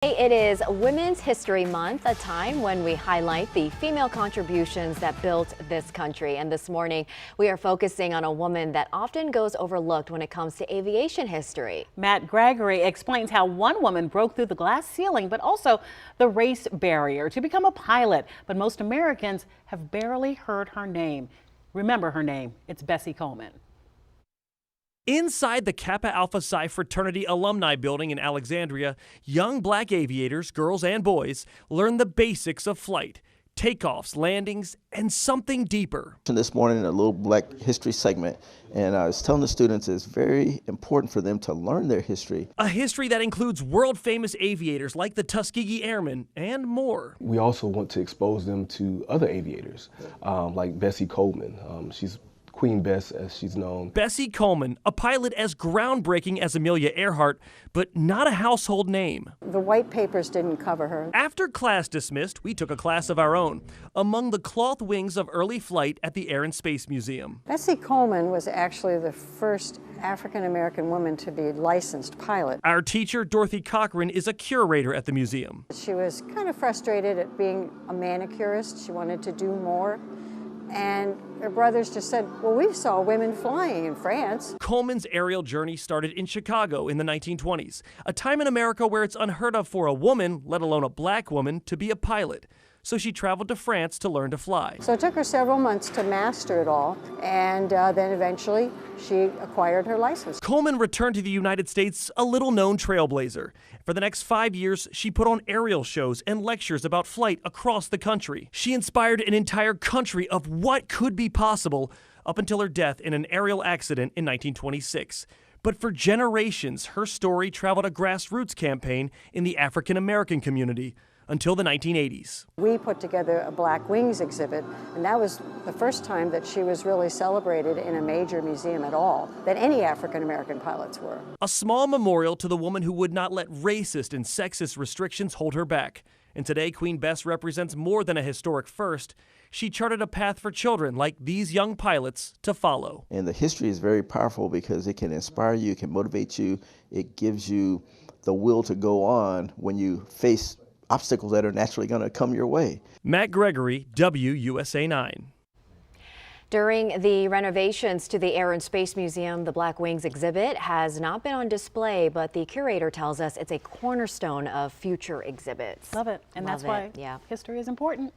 It is Women's History Month, a time when we highlight the female contributions that built this country. And this morning, we are focusing on a woman that often goes overlooked when it comes to aviation history. Matt Gregory explains how one woman broke through the glass ceiling, but also the race barrier to become a pilot. But most Americans have barely heard her name. Remember her name, it's Bessie Coleman. Inside the Kappa Alpha Psi Fraternity Alumni Building in Alexandria, young black aviators, girls and boys, learn the basics of flight, takeoffs, landings, and something deeper. This morning, a little Black history segment, and I was telling the students it's very important for them to learn their history. A history that includes world-famous aviators like the Tuskegee Airmen and more. We also want to expose them to other aviators, like Bessie Coleman. She's Queen Bess, as she's known. Bessie Coleman, a pilot as groundbreaking as Amelia Earhart, but not a household name. The white papers didn't cover her. After class dismissed, we took a class of our own, among the cloth wings of early flight at the Air and Space Museum. Bessie Coleman was actually the first African-American woman to be licensed pilot. Our teacher, Dorothy Cochran, is a curator at the museum. She was kind of frustrated at being a manicurist. She wanted to do more. And her brothers just said, well, we saw women flying in France. Coleman's aerial journey started in Chicago in the 1920s, a time in America where it's unheard of for a woman, let alone a black woman, to be a pilot. So she traveled to France to learn to fly. So it took her several months to master it all, and then eventually she acquired her license. Coleman returned to the United States a little-known trailblazer. For the next 5 years, she put on aerial shows and lectures about flight across the country. She inspired an entire country of what could be possible up until her death in an aerial accident in 1926. But for generations, her story traveled a grassroots campaign in the African-American community until the 1980s. We put together a Black Wings exhibit, and that was the first time that she was really celebrated in a major museum at all, that any African-American pilots were. A small memorial to the woman who would not let racist and sexist restrictions hold her back. And today, Queen Bess represents more than a historic first. She charted a path for children like these young pilots to follow. And the history is very powerful because it can inspire you, it can motivate you, it gives you the will to go on when you face obstacles that are naturally going to come your way. Matt Gregory, WUSA 9. During the renovations to the Air and Space Museum, the Black Wings exhibit has not been on display, but the curator tells us it's a cornerstone of future exhibits. Love it. And that's why history is important.